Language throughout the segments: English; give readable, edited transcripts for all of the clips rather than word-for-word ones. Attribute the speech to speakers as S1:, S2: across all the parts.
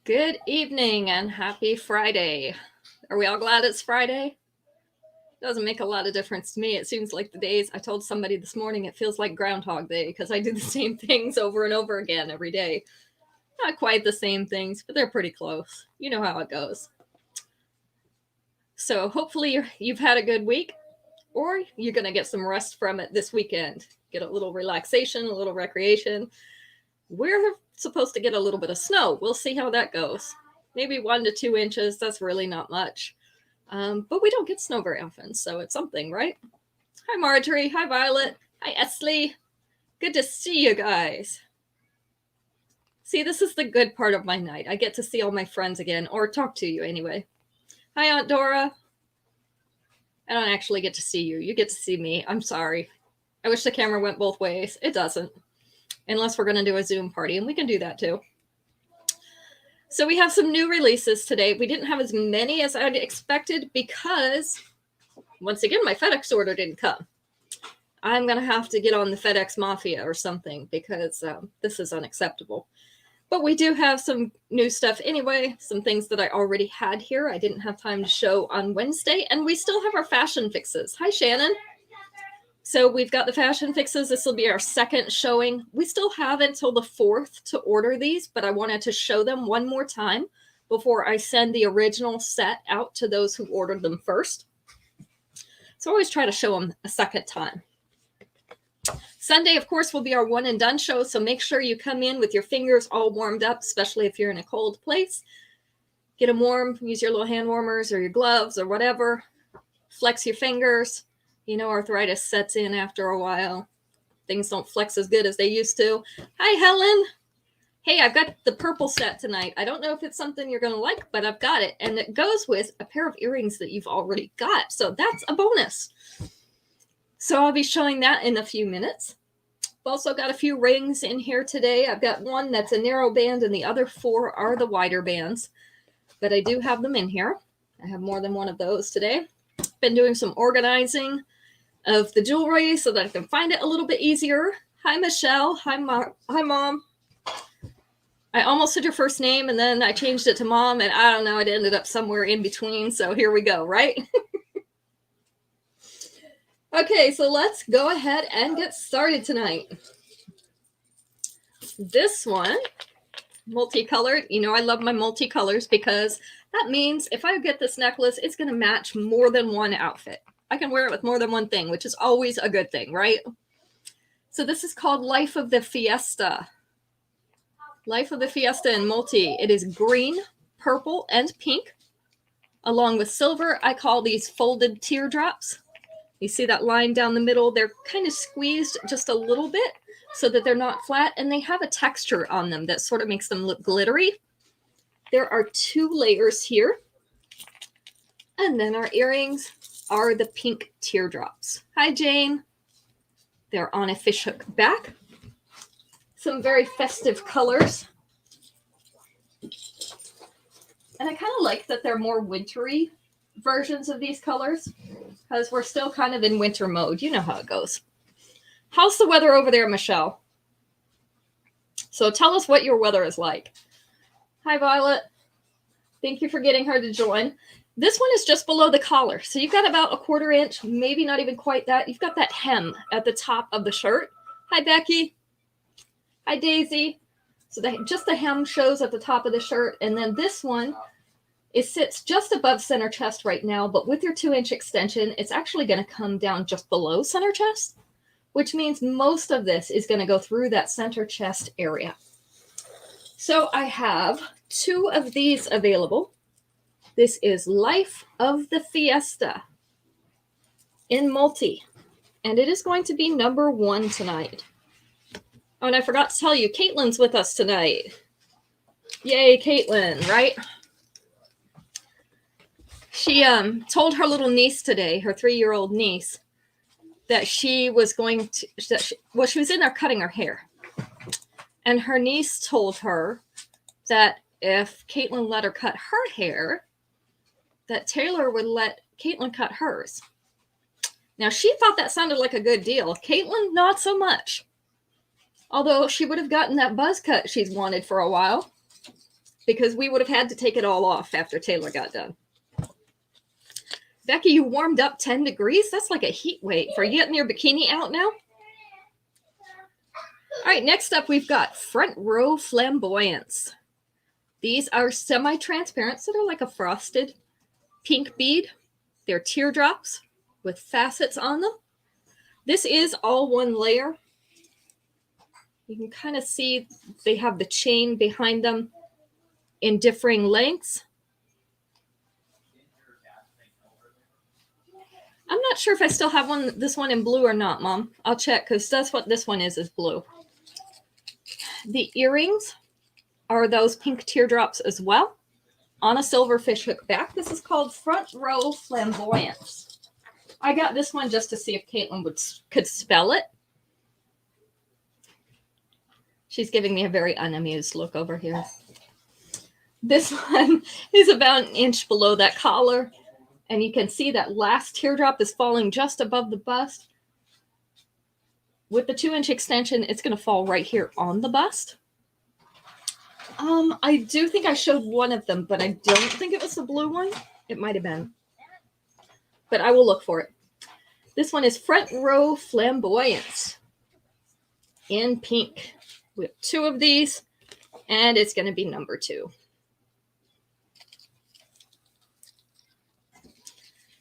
S1: Good evening and happy Friday. Are we all glad it's Friday? Doesn't make a lot of difference to me. It seems like the days, I told somebody this morning, it feels like Groundhog Day because I do the same things over and over again every day. Not quite the same things, but they're pretty close. You know how it goes. So hopefully you've had a good week, or you're going to get some rest from it this weekend. Get a little relaxation, a little recreation. We're supposed to get a little bit of snow. We'll see how that goes. Maybe 1 to 2 inches. That's really not much. But we don't get snow very often, so it's something, right? Hi, Marjorie. Hi, Violet. Hi, Esley. Good to see you guys. See, this is the good part of my night. I get to see all my friends again, or talk to you anyway. Hi, Aunt Dora. I don't actually get to see you. You get to see me. I'm sorry. I wish the camera went both ways. It doesn't. Unless we're going to do a Zoom party, and we can do that too. So we have some new releases today. We didn't have as many as I'd expected because, once again, my FedEx order didn't come. I'm going to have to get on the FedEx Mafia or something because this is unacceptable. But we do have some new stuff anyway, some things that I already had here. I didn't have time to show on Wednesday, and we still have our fashion fixes. Hi, Shannon. So we've got the fashion fixes. This will be our second showing. We still have until the 4th to order these, but I wanted to show them one more time before I send the original set out to those who ordered them first. So I always try to show them a second time. Sunday, of course, will be our one and done show, so make sure you come in with your fingers all warmed up, especially if you're in a cold place. Get them warm, use your little hand warmers or your gloves or whatever. Flex your fingers. You know, arthritis sets in after a while. Things don't flex as good as they used to. Hi, Helen. Hey, I've got the purple set tonight. I don't know if it's something you're going to like, but I've got it. And it goes with a pair of earrings that you've already got. So that's a bonus. So I'll be showing that in a few minutes. I've also got a few rings in here today. I've got one that's a narrow band and the other 4 are the wider bands. But I do have them in here. I have more than one of those today. Been doing some organizing of the jewelry so that I can find it a little bit easier. Hi, Michelle. Hi, Mom. I almost said your first name, and then I changed it to Mom, and I don't know, it ended up somewhere in between, so here we go, right? Okay, so let's go ahead and get started tonight. This one, multicolored. You know I love my multicolors because that means if I get this necklace, it's going to match more than one outfit. I can wear it with more than one thing, which is always a good thing, right? So this is called Life of the Fiesta. Life of the Fiesta in multi. It is green, purple, and pink. Along with silver, I call these folded teardrops. You see that line down the middle? They're kind of squeezed just a little bit so that they're not flat, and they have a texture on them that sort of makes them look glittery. There are 2 layers here. And then our earrings are the pink teardrops. Hi, Jane. They're on a fishhook back. Some very festive colors. And I kind of like that they're more wintry versions of these colors because we're still kind of in winter mode. You know how it goes. How's the weather over there, Michelle? So tell us what your weather is like. Hi, Violet. Thank you for getting her to join. This one is just below the collar. So you've got about a 1/4 inch, maybe not even quite that. You've got that hem at the top of the shirt. Hi, Becky. Hi, Daisy. So just the hem shows at the top of the shirt. And then this one, it sits just above center chest right now. But with your 2-inch extension, it's actually going to come down just below center chest, which means most of this is going to go through that center chest area. So I have 2 of these available. This is Life of the Fiesta in multi, and it is going to be number 1 tonight. Oh, and I forgot to tell you, Caitlin's with us tonight. Yay, Caitlin, right? She told her little niece today, her 3-year-old niece, that she was going to, she was in there cutting her hair. And her niece told her that if Caitlin let her cut her hair, that Taylor would let Caitlin cut hers. Now, she thought that sounded like a good deal. Caitlin, not so much. Although she would have gotten that buzz cut she's wanted for a while. because we would have had to take it all off after Taylor got done. Becky, you warmed up 10 degrees? That's like a heat wave. Are you getting your bikini out now? All right, next up, we've got Front Row Flamboyance. These are semi-transparent, so they're like a frosted pink bead. They're teardrops with facets on them. This is all one layer. You can kind of see they have the chain behind them in differing lengths. I'm not sure if I still have this one in blue or not, Mom. I'll check because that's what this one is blue. The earrings are those pink teardrops as well on a silver fishhook back. This is called Front Row Flamboyance. I got this one just to see if Caitlin could spell it. She's giving me a very unamused look over here. This one is about an inch below that collar. And you can see that last teardrop is falling just above the bust. With the 2-inch extension, it's going to fall right here on the bust. I do think I showed one of them, but I don't think it was the blue one. It might have been. But I will look for it. This one is Front Row Flamboyance in pink. We have 2 of these, and it's going to be number 2.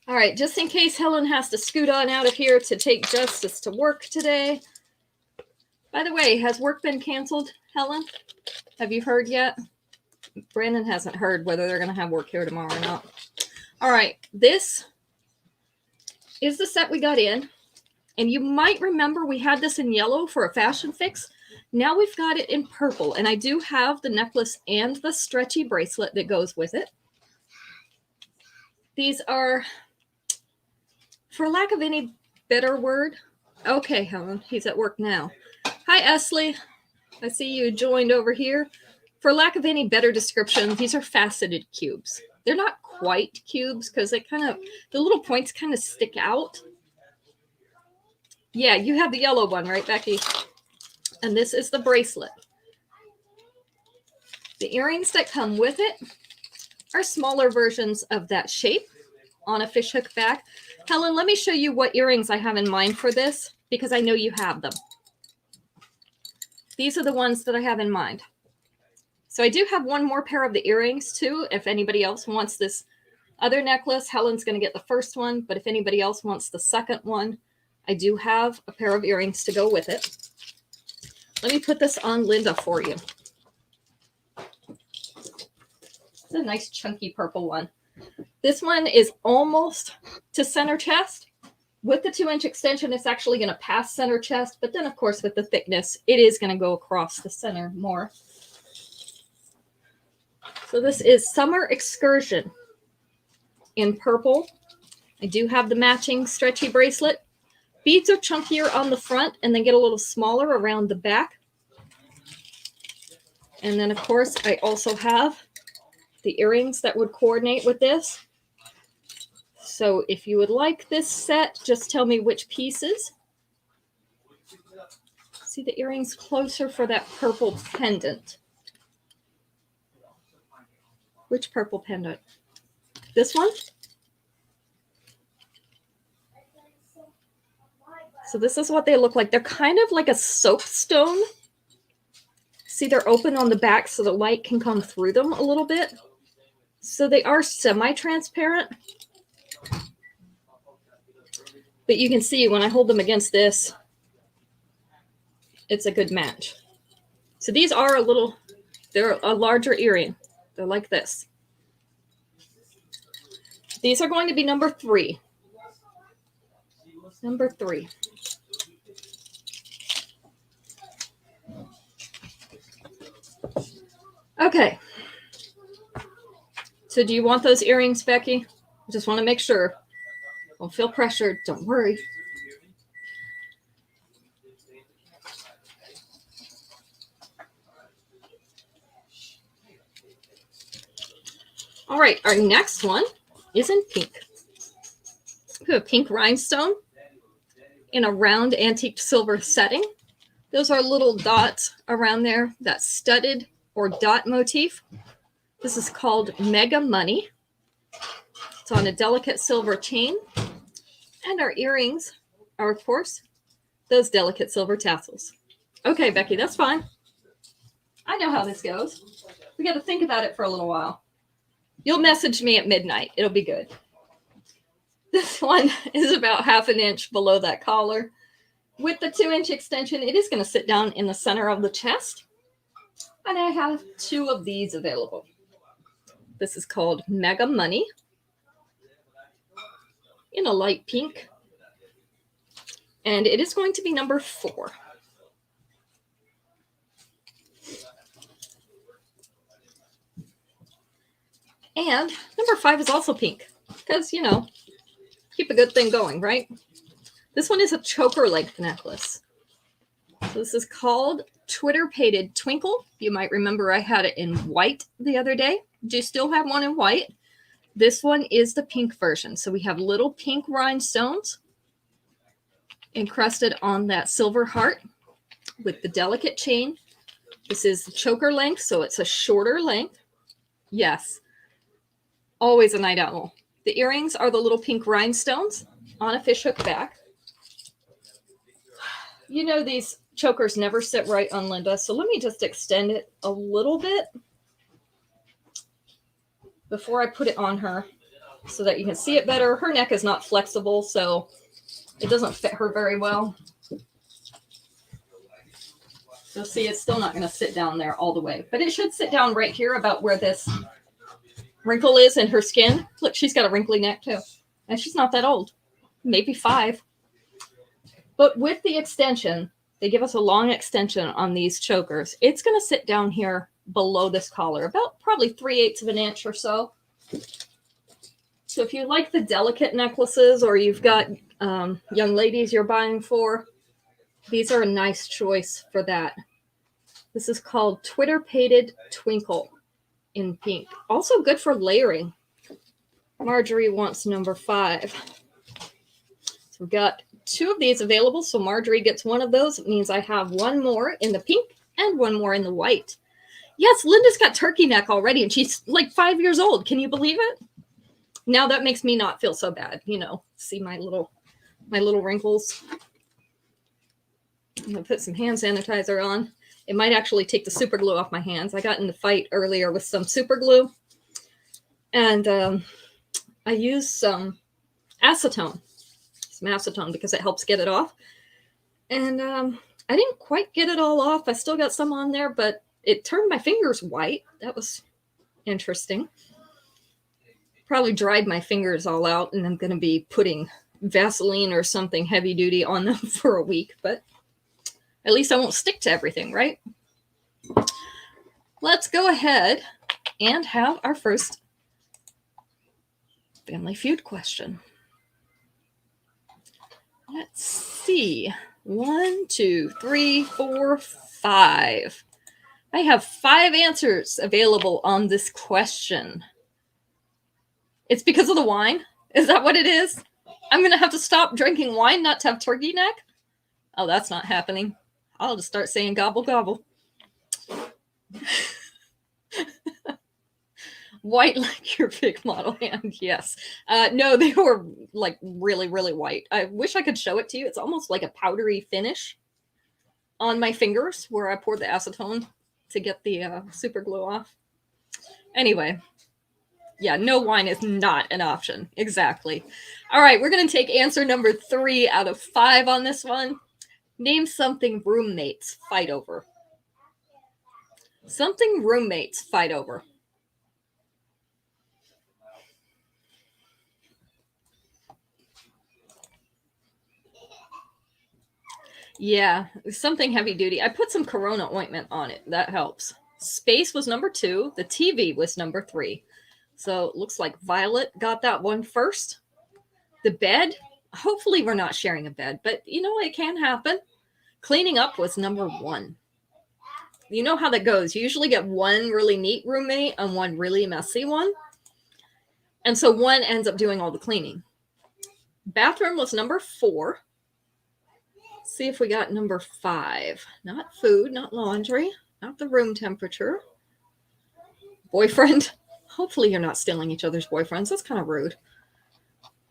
S1: All right, just in case Helen has to scoot on out of here to take Justice to work today. By the way, has work been canceled, Helen? Have you heard yet? Brandon hasn't heard whether they're going to have work here tomorrow or not. All right, this is the set we got in. And you might remember we had this in yellow for a fashion fix. Now we've got it in purple. And I do have the necklace and the stretchy bracelet that goes with it. These are, for lack of any better word, okay, Helen, he's at work now. Hi, Esley. I see you joined over here. For lack of any better description, these are faceted cubes. They're not quite cubes because they the little points kind of stick out. Yeah, you have the yellow one, right, Becky? And this is the bracelet. The earrings that come with it are smaller versions of that shape on a fishhook back. Helen, let me show you what earrings I have in mind for this because I know you have them. These are the ones that I have in mind. So I do have one more pair of the earrings too. If anybody else wants this other necklace, Helen's going to get the first one. But if anybody else wants the second one, I do have a pair of earrings to go with it. Let me put this on Linda for you. It's a nice chunky purple one. This one is almost to center chest. With the 2-inch extension, it's actually going to pass center chest. But then, of course, with the thickness, it is going to go across the center more. So this is Summer Excursion in purple. I do have the matching stretchy bracelet. Beads are chunkier on the front and then get a little smaller around the back. And then, of course, I also have the earrings that would coordinate with this. So if you would like this set, just tell me which pieces. See the earrings closer for that purple pendant. Which purple pendant? This one? So this is what they look like. They're kind of like a soapstone. See, they're open on the back so the light can come through them a little bit. So they are semi-transparent. But you can see when I hold them against this, it's a good match. So these are they're a larger earring. They're like this. These are going to be number 3. Number 3. Okay. So do you want those earrings, Becky? I just want to make sure. Don't feel pressured. Don't worry. All right, our next one is in pink. We have a pink rhinestone in a round antique silver setting. Those are little dots around there, that studded or dot motif. This is called Mega Money. It's on a delicate silver chain. And our earrings are, of course, those delicate silver tassels. Okay, Becky, that's fine. I know how this goes. We got to think about it for a little while. You'll message me at midnight. It'll be good. This one is about 1/2 inch below that collar. With the 2-inch extension, it is going to sit down in the center of the chest. And I have 2 of these available. This is called Mega Money in a light pink. And it is going to be number 4. And number 5 is also pink because, you know, keep a good thing going, right? This one is a choker length necklace. So this is called Twitter Pated Twinkle. You might remember I had it in white the other day. Do still have one in white. This one is the pink version. So we have little pink rhinestones encrusted on that silver heart with the delicate chain. This is the choker length, so it's a shorter length. Yes, always a night owl. The earrings are the little pink rhinestones on a fishhook back. You know these chokers never sit right on Linda, so let me just extend it a little bit before I put it on her so that you can see it better. Her neck is not flexible, so it doesn't fit her very well. So see, it's still not going to sit down there all the way, but it should sit down right here about where this wrinkle is in her skin. Look, she's got a wrinkly neck too, and she's not that old, maybe 5. But with the extension, they give us a long extension on these chokers. It's going to sit down here below this collar, about probably 3/8 of an inch or so. So if you like the delicate necklaces or you've got young ladies you're buying for, these are a nice choice for that. This is called Twitter Pated Twinkle in pink. Also good for layering. Marjorie wants number 5. So we've got 2 of these available. So Marjorie gets one of those. It means I have 1 more in the pink and 1 more in the white. Yes, Linda's got turkey neck already, and she's like 5 years old. Can you believe it? Now that makes me not feel so bad. You know, see my little wrinkles. I'm going to put some hand sanitizer on. It might actually take the super glue off my hands. I got in the fight earlier with some super glue, and I used some acetone because it helps get it off. And I didn't quite get it all off. I still got some on there, but it turned my fingers white. That was interesting. Probably dried my fingers all out, and I'm going to be putting Vaseline or something heavy duty on them for a week, but at least I won't stick to everything, right? Let's go ahead and have our first Family Feud question. Let's see. 1, 2, 3, 4, 5. I have 5 answers available on this question. It's because of the wine? Is that what it is? I'm going to have to stop drinking wine not to have turkey neck? Oh, that's not happening. I'll just start saying gobble, gobble. White like your big model hand, yes. No, they were like really, really white. I wish I could show it to you. It's almost like a powdery finish on my fingers where I poured the acetone to get the super glue off. Anyway, yeah, no wine is not an option. Exactly. All right, we're going to take answer number 3 out of 5 on this one. Name something roommates fight over. Something roommates fight over. Yeah, something heavy duty. I put some Corona ointment on it. That helps. Space was number 2. The TV was number 3. So it looks like Violet got that one first. The bed, hopefully we're not sharing a bed, but you know, it can happen. Cleaning up was number 1. You know how that goes. You usually get one really neat roommate and one really messy one. And so one ends up doing all the cleaning. Bathroom was number 4. See if we got number 5. Not food, not laundry, not the room temperature. Boyfriend. Hopefully you're not stealing each other's boyfriends. That's kind of rude.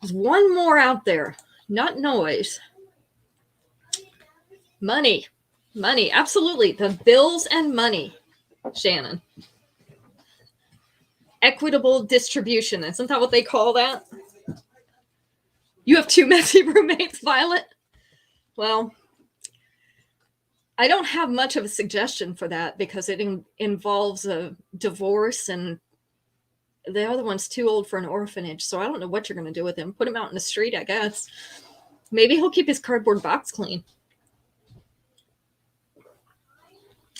S1: There's one more out there. Not noise. Money. Money. Absolutely. The bills and money, Shannon. Equitable distribution. Isn't that what they call that? You have 2 messy roommates, Violet? Well, I don't have much of a suggestion for that because it involves a divorce and the other one's too old for an orphanage. So I don't know what you're going to do with him. Put him out in the street, I guess. Maybe he'll keep his cardboard box clean.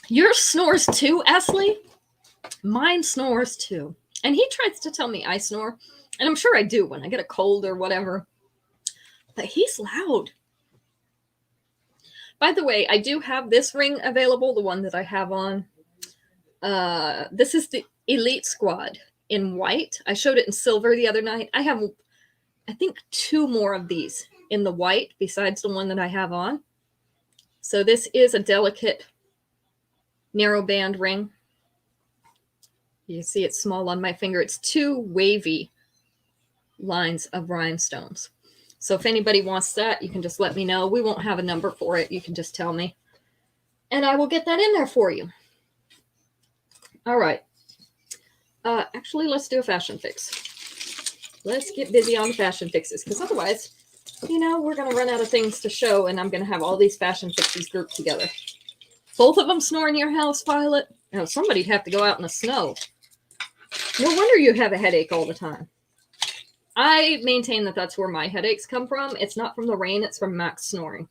S1: Yours snores too, Esley? Mine snores too. And he tries to tell me I snore. And I'm sure I do when I get a cold or whatever. But he's loud. By the way, I do have this ring available, the one that I have on. This is the Elite Squad in white. I showed it in silver the other night. I have, I think, 2 more of these in the white besides the one that I have on. So this is a delicate narrow band ring. You see it's small on my finger. It's 2 wavy lines of rhinestones. So if anybody wants that, you can just let me know. We won't have a number for it. You can just tell me. And I will get that in there for you. All right. Actually, let's do a fashion fix. Let's get busy on the fashion fixes. Because otherwise, you know, we're going to run out of things to show. And I'm going to have all these fashion fixes grouped together. Both of them snore in your house, Violet? Oh, somebody'd have to go out in the snow. No wonder you have a headache all the time. I maintain that that's where my headaches come from. It's not from the rain. It's from Max snoring.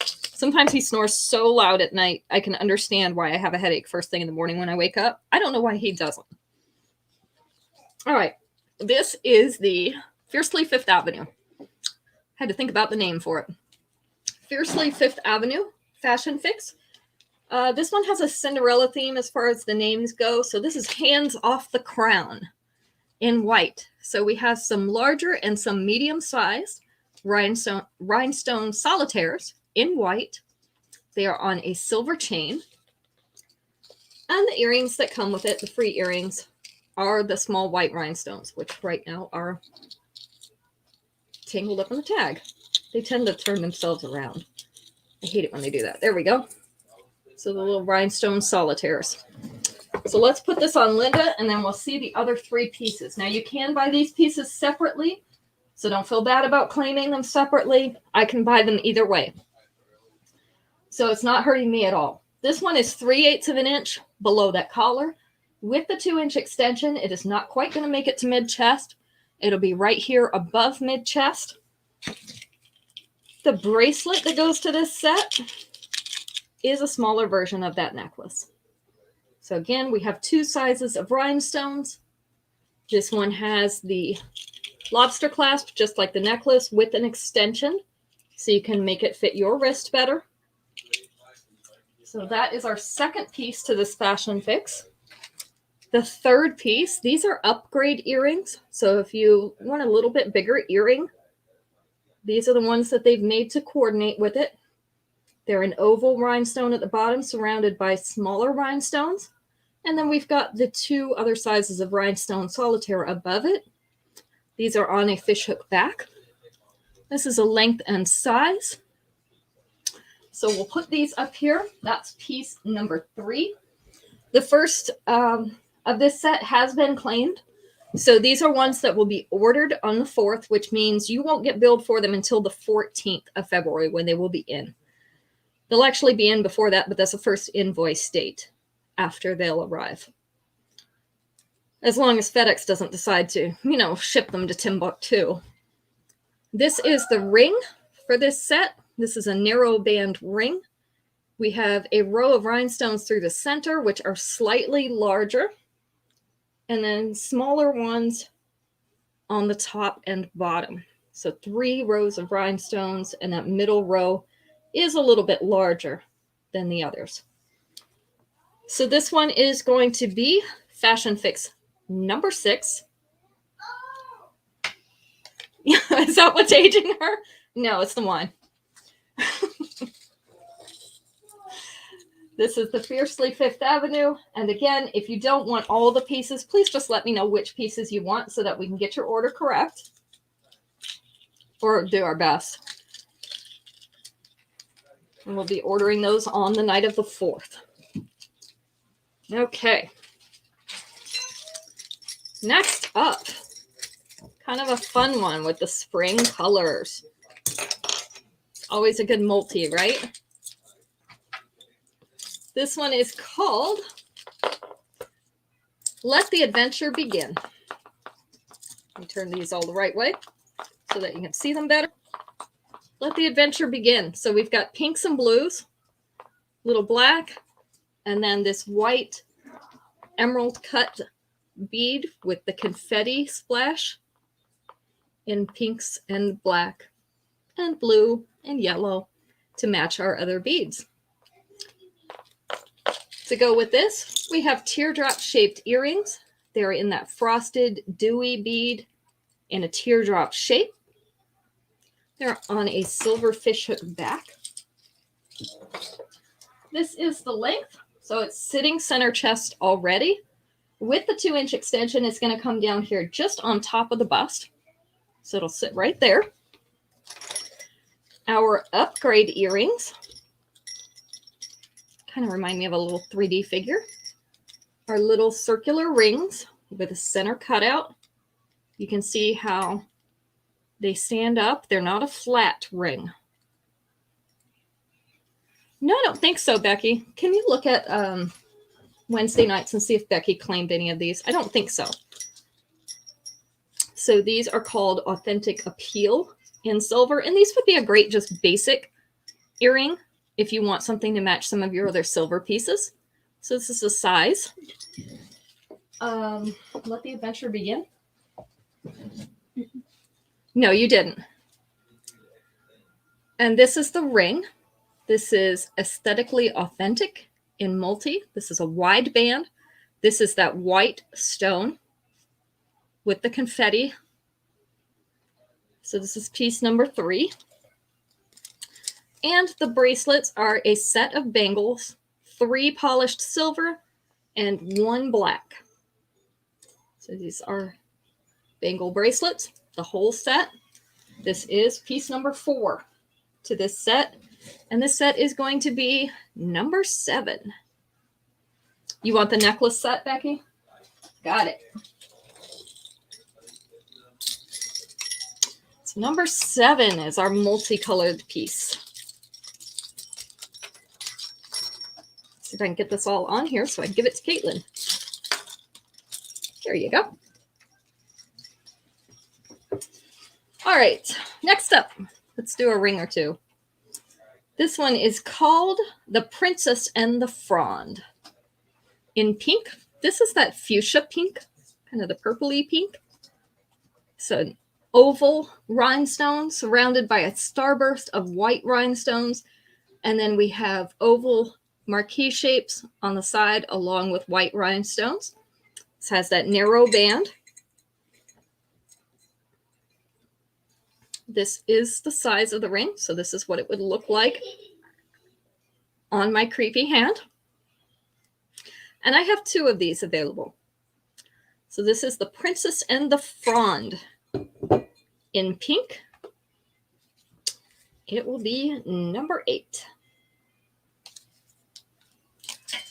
S1: Sometimes he snores so loud at night, I can understand why I have a headache first thing in the morning when I wake up. I don't know why he doesn't. All right. This is the Fiercely Fifth Avenue. Had to think about the name for it. Fiercely Fifth Avenue Fashion Fix. This one has a Cinderella theme as far as the names go. So this is Hands Off the Crown in white. So we have some larger and some medium-sized rhinestone solitaires in white. They are on a silver chain. And the earrings that come with it, the free earrings, are the small white rhinestones, which right now are tangled up in the tag. They tend to turn themselves around. I hate it when they do that. There we go. So the little rhinestone solitaires. So let's put this on Linda, and then we'll see the other 3 pieces. Now, you can buy these pieces separately, so don't feel bad about claiming them separately. I can buy them either way. So it's not hurting me at all. This one is 3/8 of an inch below that collar. With the 2-inch extension, it is not quite going to make it to mid-chest. It'll be right here above mid-chest. The bracelet that goes to this set is a smaller version of that necklace. So again, we have 2 sizes of rhinestones. This one has the lobster clasp, just like the necklace, with an extension, so you can make it fit your wrist better. So that is our second piece to this fashion fix. The third piece, these are upgrade earrings. So if you want a little bit bigger earring, these are the ones that they've made to coordinate with it. They're an oval rhinestone at the bottom, surrounded by smaller rhinestones. And then we've got the 2 other sizes of rhinestone solitaire above it. These are on a fishhook back. This is a length and size. So we'll put these up here. That's piece number 3. The first of this set has been claimed. So these are ones that will be ordered on the 4th, which means you won't get billed for them until the 14th of February when they will be in. They'll actually be in before that, but that's the first invoice date after they'll arrive. As long as FedEx doesn't decide to, you know, ship them to Timbuktu. This is the ring for this set. This is a narrow band ring. We have a row of rhinestones through the center, which are slightly larger, and then smaller ones on the top and bottom. So 3 rows of rhinestones, and that middle row is a little bit larger than the others. So this one is going to be Fashion Fix number 6. Is that what's aging her? No, it's the wine. This is the Fiercely Fifth Avenue. And again, if you don't want all the pieces, please just let me know which pieces you want so that we can get your order correct or do our best. And we'll be ordering those on the night of the 4th. Okay. Next up, kind of a fun one with the spring colors. Always a good multi, right? This one is called Let the Adventure Begin. Let me turn these all the right way so that you can see them better. Let the adventure begin. So we've got pinks and blues, little black, and then this white emerald cut bead with the confetti splash in pinks and black and blue and yellow to match our other beads. To go with this, we have teardrop shaped earrings. They're in that frosted dewy bead in a teardrop shape. They're on a silver fishhook back. This is the length. So it's sitting center chest already. With the 2-inch extension, it's going to come down here just on top of the bust. So it'll sit right there. Our upgrade earrings kind of remind me of a little 3D figure. Our little circular rings with a center cutout. You can see how they stand up. They're not a flat ring. No, I don't think so, Becky. Can you look at Wednesday nights and see if Becky claimed any of these? I don't think so. So these are called Authentic Appeal in silver. And these would be a great just basic earring if you want something to match some of your other silver pieces. So this is the size. Let the adventure begin. No, you didn't. And this is the ring. This is Aesthetically Authentic in multi. This is a wide band. This is that white stone with the confetti. So this is piece number 3. And the bracelets are a set of bangles, 3 polished silver and 1 black. So these are bangle bracelets, the whole set. This is piece number 4 to this set. And this set is going to be number 7. You want the necklace set, Becky? Got it. So number 7 is our multicolored piece. See if I can get this all on here so I can give it to Caitlin. There you go. All right, next up, let's do a ring or two. This one is called The Princess and the Frond. In pink, this is that fuchsia pink, kind of the purpley pink. So an oval rhinestone surrounded by a starburst of white rhinestones. And then we have oval marquee shapes on the side along with white rhinestones. This has that narrow band. This is the size of the ring. So this is what it would look like on my creepy hand. And I have 2 of these available. So this is the Princess and the Frond in pink. It will be number 8.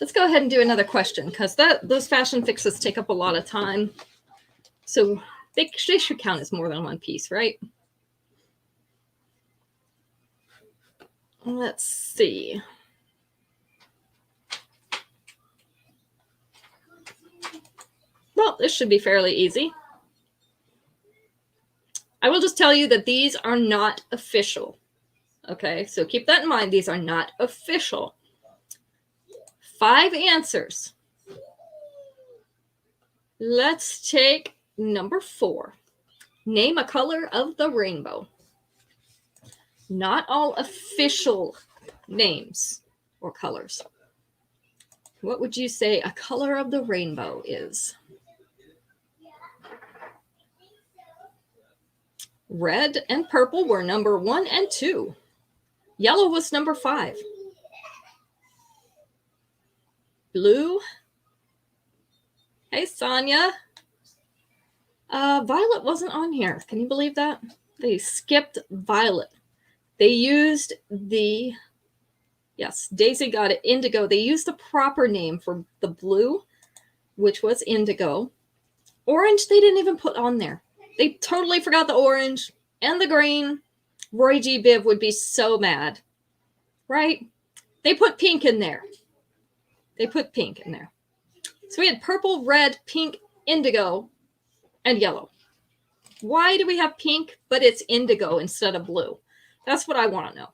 S1: Let's go ahead and do another question because those fashion fixes take up a lot of time. So they should count as more than one piece, right? Let's see. Well, this should be fairly easy. I will just tell you that these are not official. Okay, so keep that in mind. These are not official. 5 answers. Let's take number 4. Name a color of the rainbow. Not all official names or colors. What would you say a color of the rainbow is? Red and purple were number 1 and 2. Yellow was number 5. blue. Hey, Sonia. Violet wasn't on here. Can you believe that? They skipped violet. They used the, yes, Daisy got it, indigo. They used the proper name for the blue, which was indigo. Orange, they didn't even put on there. They totally forgot the orange and the green. Roy G. Biv would be so mad, right? They put pink in there. They put pink in there. So we had purple, red, pink, indigo, and yellow. Why do we have pink, but it's indigo instead of blue? That's what I want to know.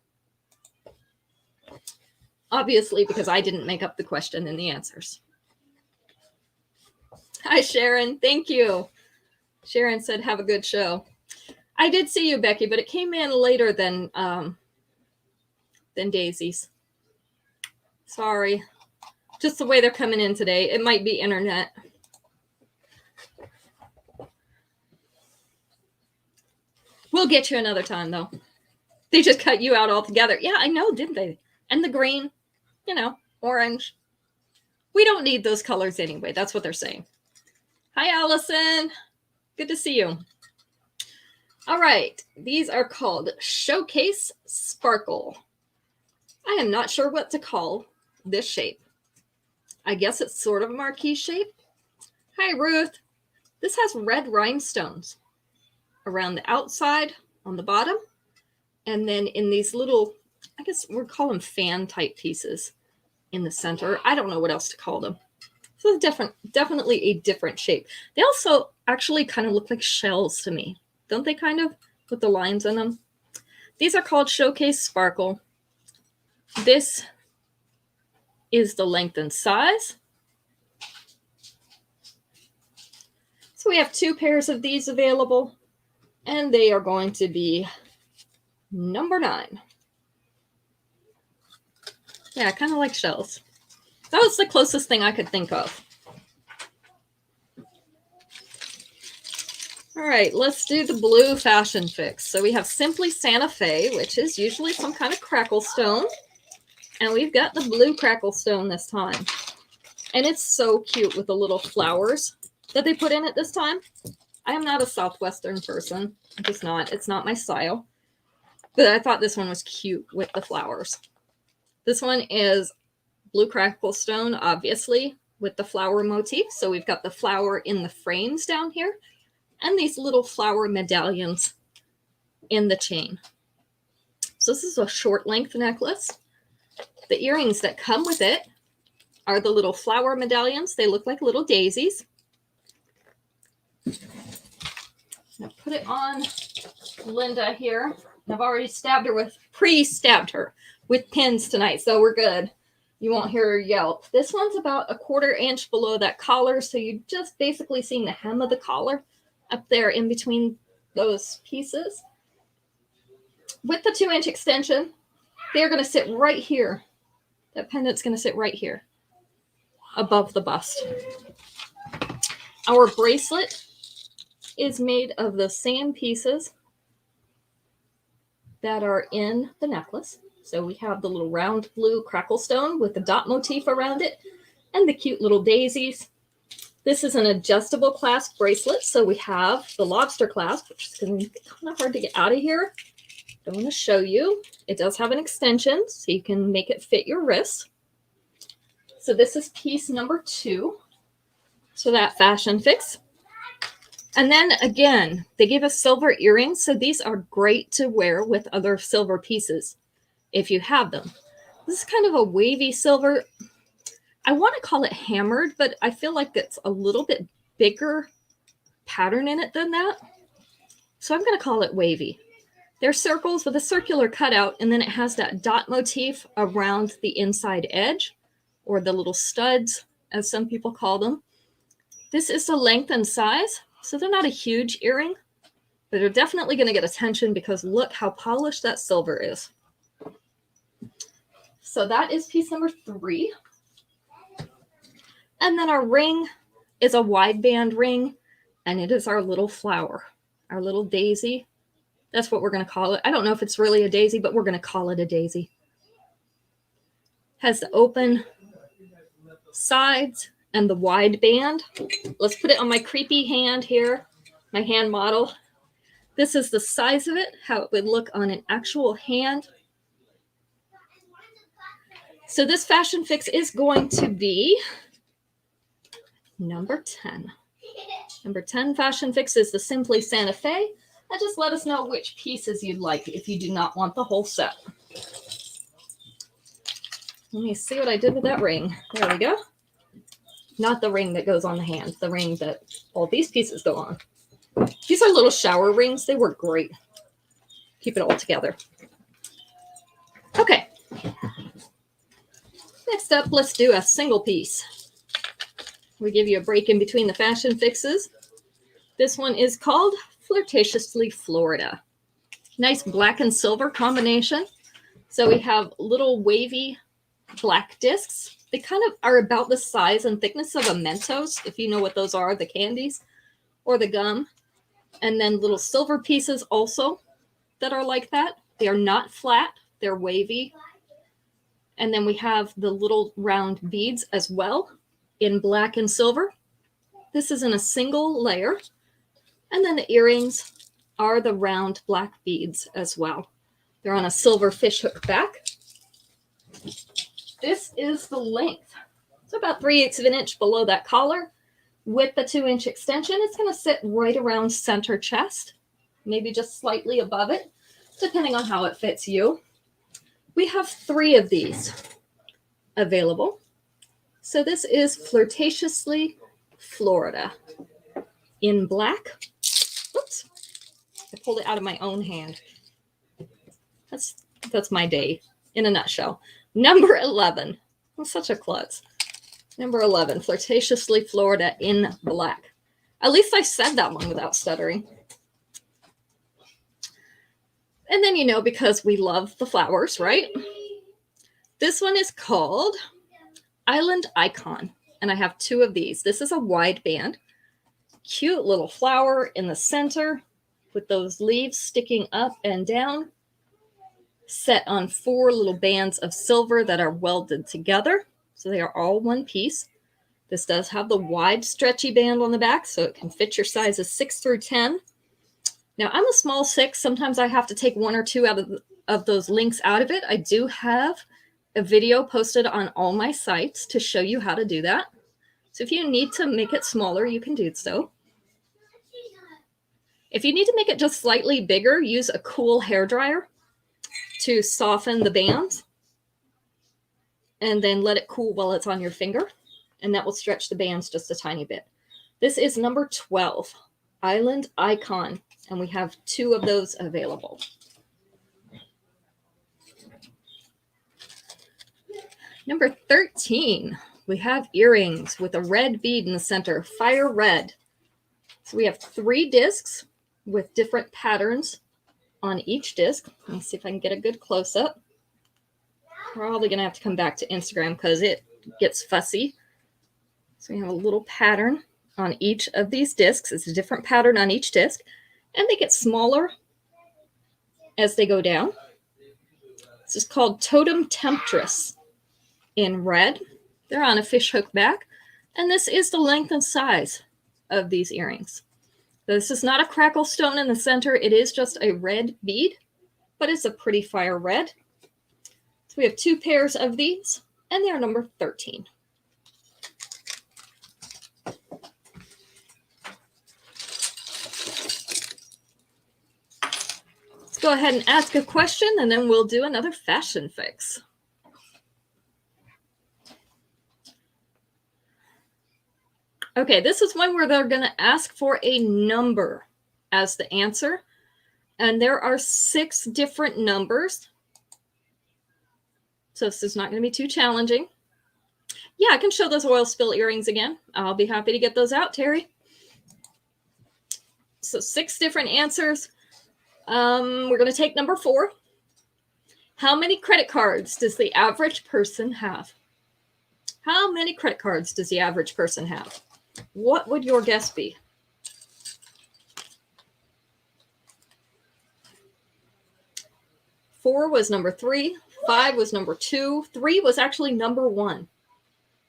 S1: Obviously, because I didn't make up the question and the answers. Hi, Sharon. Thank you. Sharon said, have a good show. I did see you, Becky, but it came in later than Daisy's. Sorry. Just the way they're coming in today. It might be internet. We'll get you another time, though. They just cut you out altogether. Yeah, I know, didn't they? And the green, you know, orange. We don't need those colors anyway. That's what they're saying. Hi, Allison. Good to see you. All right. These are called Showcase Sparkle. I am not sure what to call this shape. I guess it's sort of a marquee shape. Hi, Ruth. This has red rhinestones around the outside on the bottom. And then in these little, I guess we'll call them fan type pieces in the center. I don't know what else to call them. So definitely a different shape. They also actually kind of look like shells to me. Don't they kind of, with the lines in them? These are called Showcase Sparkle. This is the length and size. So we have 2 pairs of these available, and they are going to be number 9. Yeah, kind of like shells. That was the closest thing I could think of. All right, let's do the blue fashion fix. So we have Simply Santa Fe, which is usually some kind of crackle stone. And we've got the blue crackle stone this time. And it's so cute with the little flowers that they put in it this time. I am not a Southwestern person. I'm just not. It's not my style. But I thought this one was cute with the flowers. This one is blue crackle stone, obviously, with the flower motif. So we've got the flower in the frames down here. And these little flower medallions in the chain. So this is a short length necklace. The earrings that come with it are the little flower medallions. They look like little daisies. Now put it on Linda here. I've already pre-stabbed her with pins tonight, so we're good. You won't hear her yell. This one's about 1/4 inch below that collar, so you're just basically seeing the hem of the collar up there in between those pieces. With the 2-inch extension, they're going to sit right here. That pendant's going to sit right here above the bust. Our bracelet is made of the same pieces that are in the necklace. So we have the little round blue crackle stone with the dot motif around it and the cute little daisies. This is an adjustable clasp bracelet. So we have the lobster clasp, which is going to be kind of hard to get out of here. I want to show you. It does have an extension, so you can make it fit your wrist. So this is piece number 2. So that fashion fix. And then again, they give us silver earrings. So these are great to wear with other silver pieces if you have them. This is kind of a wavy silver. I want to call it hammered, but I feel like it's a little bit bigger pattern in it than that. So I'm going to call it wavy. They're circles with a circular cutout, and then it has that dot motif around the inside edge, or the little studs, as some people call them. This is the length and size, so they're not a huge earring, but they're definitely going to get attention because look how polished that silver is. So that is piece number 3. And then our ring is a wide band ring, and it is our little flower, our little daisy. That's what we're going to call it. I don't know if it's really a daisy, but we're going to call it a daisy. Has the open sides, and the wide band. Let's put it on my creepy hand here, my hand model. This is the size of it, how it would look on an actual hand. So this fashion fix is going to be number 10. Number 10 fashion fix is the Simply Santa Fe. And just let us know which pieces you'd like if you do not want the whole set. Let me see what I did with that ring. There we go. Not the ring that goes on the hand, the ring that all these pieces go on. These are little shower rings. They work great. Keep it all together. Okay. Next up, let's do a single piece. We give you a break in between the fashion fixes. This one is called Flirtatiously Florida. Nice black and silver combination. So we have little wavy black discs. They kind of are about the size and thickness of a Mentos, if you know what those are, the candies or the gum. And then little silver pieces also that are like that. They are not flat, they're wavy. And then we have the little round beads as well in black and silver. This is in a single layer. And then the earrings are the round black beads as well. They're on a silver fishhook back. This is the length. It's about 3/8 of an inch below that collar. With the 2-inch extension, it's going to sit right around center chest, maybe just slightly above it, depending on how it fits you. We have 3 of these available. So this is Flirtatiously Florida in black. Oops, I pulled it out of my own hand. That's my day in a nutshell. Number 11. I'm such a klutz. Number 11, Flirtatiously Florida in black. At least I said that one without stuttering. And then, you know, because we love the flowers, right? This one is called Island Icon. And I have 2 of these. This is a wide band. Cute little flower in the center with those leaves sticking up and down. Set on 4 little bands of silver that are welded together. So they are all one piece. This does have the wide stretchy band on the back, so it can fit your sizes 6 through 10. Now I'm a small 6. Sometimes I have to take 1 or 2 out of those links out of it. I do have a video posted on all my sites to show you how to do that. So if you need to make it smaller, you can do so. If you need to make it just slightly bigger, use a cool hairdryer to soften the bands. And then let it cool while it's on your finger. And that will stretch the bands just a tiny bit. This is number 12, Island Icon. And we have 2 of those available. Number 13, we have earrings with a red bead in the center, fire red. So we have 3 discs with different patterns on each disc. Let me see if I can get a good close-up. Probably going to have to come back to Instagram because it gets fussy. So we have a little pattern on each of these discs. It's a different pattern on each disc. And they get smaller as they go down. This is called Totem Temptress in red. They're on a fishhook back. And this is the length and size of these earrings. This is not a crackle stone in the center. It is just a red bead, but it's a pretty fire red. So we have 2 pairs of these, and they are number 13. Let's go ahead and ask a question, and then we'll do another fashion fix. Okay, this is one where they're going to ask for a number as the answer. And there are 6 different numbers. So this is not going to be too challenging. Yeah, I can show those oil spill earrings again. I'll be happy to get those out, Terry. So 6 different answers. We're going to take number 4. How many credit cards does the average person have? How many credit cards does the average person have? What would your guess be? 4 was number 3. 5 was number 2. 3 was actually number 1.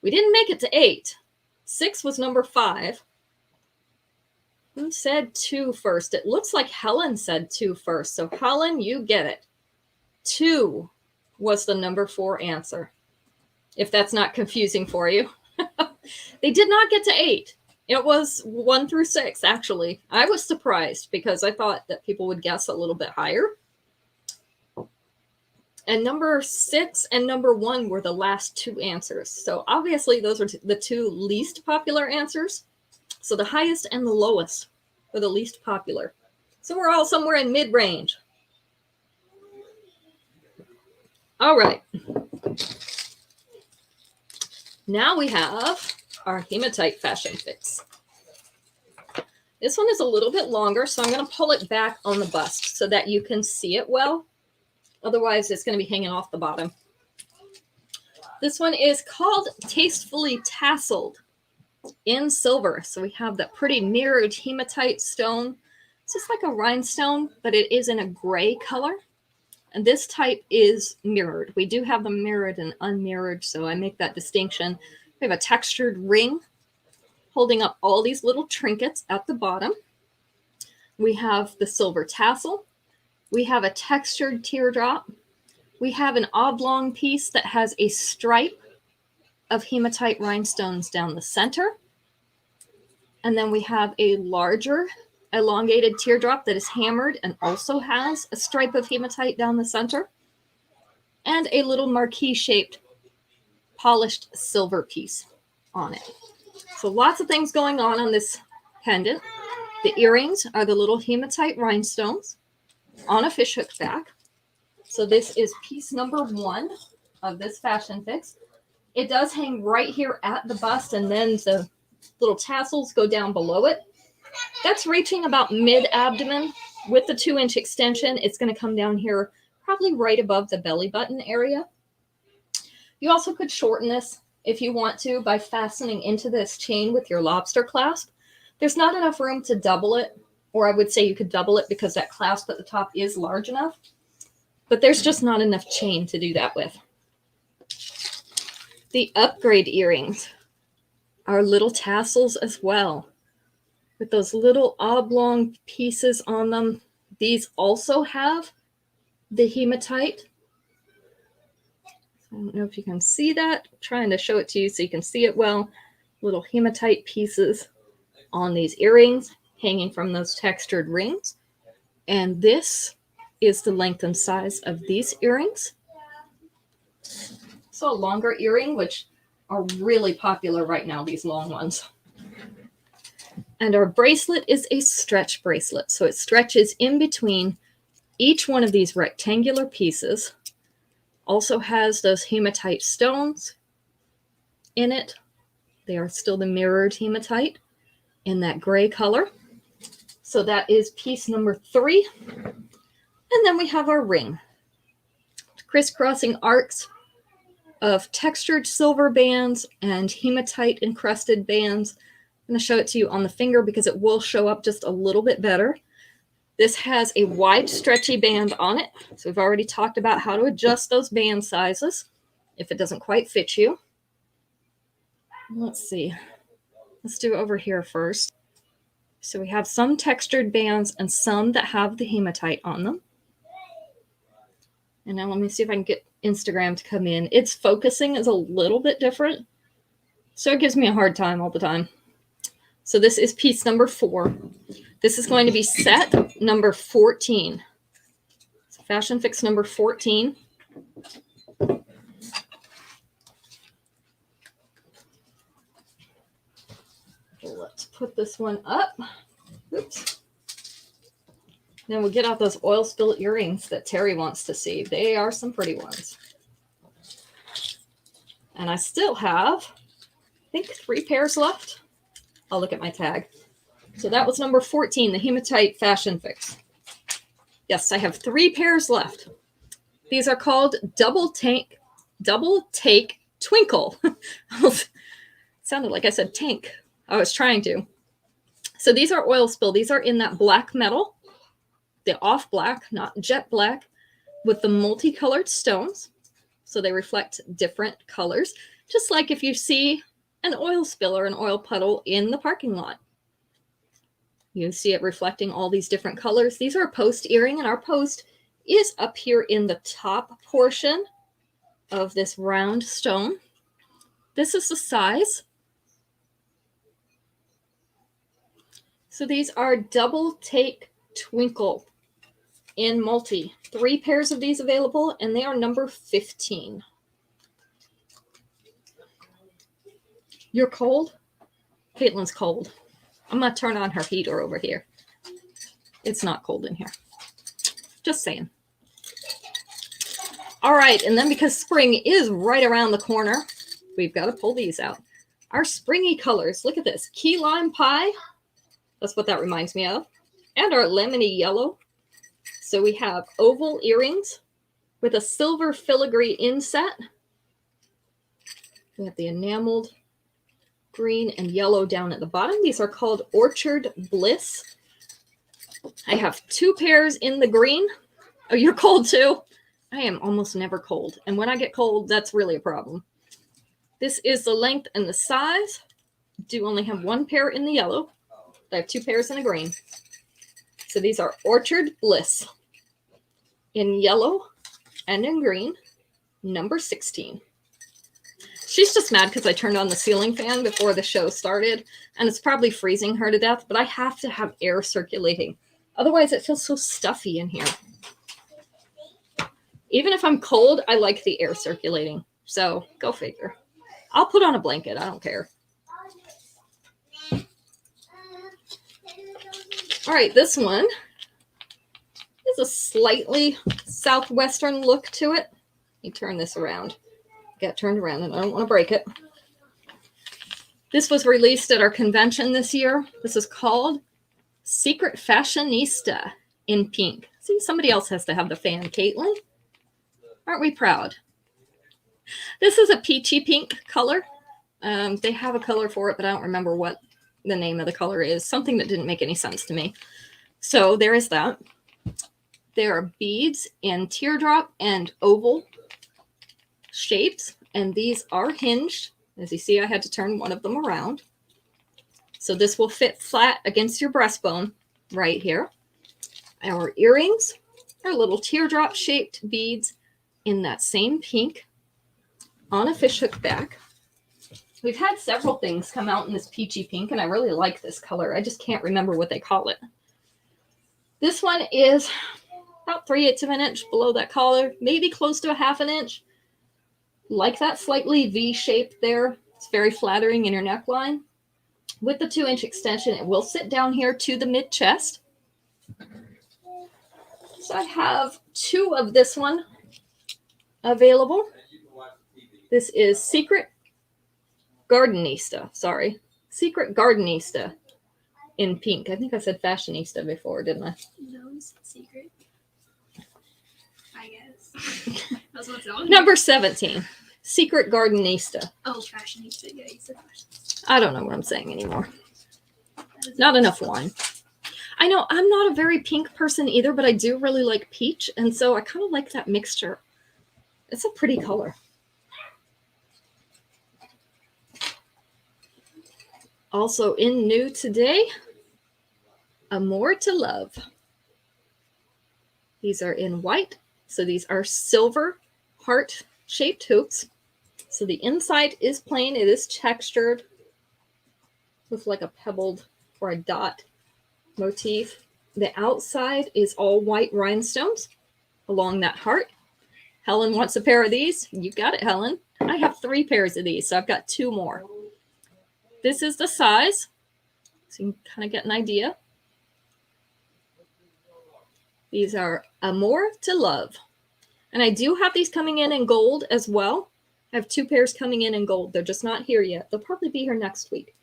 S1: We didn't make it to 8. 6 was number 5. Who said 2 first? It looks like Helen said 2 first. So Helen, you get it. 2 was the number 4 answer. If that's not confusing for you. They did not get to 8. It was 1 through 6, actually. I was surprised because I thought that people would guess a little bit higher. And number 6 and number 1 were the last 2 answers. So obviously those are the 2 least popular answers. So the highest and the lowest are the least popular. So we're all somewhere in mid-range. All right. Now we have our hematite fashion fix. This one is a little bit longer, so I'm going to pull it back on the bust so that you can see it well. Otherwise, it's going to be hanging off the bottom. This one is called Tastefully Tasseled in silver. So we have that pretty mirrored hematite stone. It's just like a rhinestone, but it is in a gray color. And this type is mirrored. We do have them mirrored and unmirrored, so I make that distinction. We have a textured ring holding up all these little trinkets at the bottom. We have the silver tassel. We have a textured teardrop. We have an oblong piece that has a stripe of hematite rhinestones down the center. And then we have a larger elongated teardrop that is hammered and also has a stripe of hematite down the center. And a little marquee-shaped polished silver piece on it. So lots of things going on this pendant. The earrings are the little hematite rhinestones on a fishhook back. So this is piece number 1 of this fashion fix. It does hang right here at the bust, and then the little tassels go down below it. That's reaching about mid-abdomen. With the 2-inch extension, it's going to come down here probably right above the belly button area. You also could shorten this if you want to by fastening into this chain with your lobster clasp. There's not enough room to double it, or I would say you could double it because that clasp at the top is large enough, but there's just not enough chain to do that with. The upgrade earrings are little tassels as well, with those little oblong pieces on them. These also have the hematite. I don't know if you can see that. I'm trying to show it to you so you can see it well. Little hematite pieces on these earrings hanging from those textured rings. And this is the length and size of these earrings. So a longer earring, which are really popular right now, these long ones. And our bracelet is a stretch bracelet. So it stretches in between each one of these rectangular pieces. Also has those hematite stones in it. They are still the mirrored hematite in that gray color. So that is piece number 3. And then we have our ring. Crisscrossing arcs of textured silver bands and hematite encrusted bands. I'm going to show it to you on the finger because it will show up just a little bit better. This has a wide stretchy band on it. So we've already talked about how to adjust those band sizes if it doesn't quite fit you. Let's see. Let's do over here first. So we have some textured bands and some that have the hematite on them. And now let me see if I can get Instagram to come in. Its focusing is a little bit different, so it gives me a hard time all the time. So this is piece number 4. This is going to be set number 14. So fashion fix number 14. Let's put this one up. Oops. Then we'll get out those oil spill earrings that Terry wants to see. They are some pretty ones. And I still have, I think, 3 pairs left. I'll look at my tag. So that was number 14, the hematite fashion fix. Yes, I have 3 pairs left. These are called Double Take Twinkle. Sounded like I said tank. I was trying to. So these are oil spill. These are in that black metal. The off black, not jet black, with the multicolored stones. So they reflect different colors. Just like if you see an oil spill or an oil puddle in the parking lot. You see it reflecting all these different colors. These are a post earring, and our post is up here in the top portion of this round stone. This is the size. So these are double take twinkle in multi. 3 pairs of these available, and they are number 15. You're cold? Caitlin's cold. I'm going to turn on her heater over here. It's not cold in here. Just saying. All right, and then because spring is right around the corner, we've got to pull these out. Our springy colors. Look at this. Key lime pie. That's what that reminds me of. And our lemony yellow. So we have oval earrings with a silver filigree inset. We have the enameled green and yellow down at the bottom. These are called Orchard Bliss. I have 2 pairs in the green. Oh, you're cold too? I am almost never cold. And when I get cold, that's really a problem. This is the length and the size. I do only have 1 pair in the yellow. I have 2 pairs in the green. So these are Orchard Bliss in yellow and in green, number 16. She's just mad because I turned on the ceiling fan before the show started, and it's probably freezing her to death, but I have to have air circulating. Otherwise, it feels so stuffy in here. Even if I'm cold, I like the air circulating. So go figure. I'll put on a blanket. I don't care. All right, this one is a slightly southwestern look to it. Let me turn this around. Got turned around and I don't want to break it. This was released at our convention this year. This is called Secret Fashionista in pink. See, somebody else has to have the fan, Caitlin. Aren't we proud? This is a peachy pink color. They have a color for it, but I don't remember what the name of the color is. Something that didn't make any sense to me. So there is that. There are beads in teardrop and oval shapes, and these are hinged. As you see, I had to turn one of them around. So this will fit flat against your breastbone right here. Our earrings are little teardrop shaped beads in that same pink on a fishhook back. We've had several things come out in this peachy pink, and I really like this color. I just can't remember what they call it. This one is about 3/8 of an inch below that collar, maybe close to a 1/2 inch. Like that slightly V shape there. It's very flattering in your neckline. With the 2-inch extension, it will sit down here to the mid chest. So I have 2 of this one available. This is Secret Gardenista. Secret Gardenista in pink. I think I said Fashionista before, didn't I?
S2: No, it's secret. I guess. That's what's on.
S1: Number 17. Secret Gardenista.
S2: Oh, Fashionista. Yeah, you said Fashionista.
S1: I don't know what I'm saying anymore. Not enough wine. I know I'm not a very pink person either, but I do really like peach. And so I kind of like that mixture. It's a pretty color. Also in new today, Amor to Love. These are in white. So these are silver heart-shaped hoops. So the inside is plain. It is textured with like a pebbled or a dot motif. The outside is all white rhinestones along that heart. Helen wants a pair of these. You got it, Helen. I have 3 pairs of these, so I've got 2 more. This is the size, so you can kind of get an idea. These are Amor to Love. And I do have these coming in gold as well. I have 2 pairs coming in gold. They're just not here yet. They'll probably be here next week.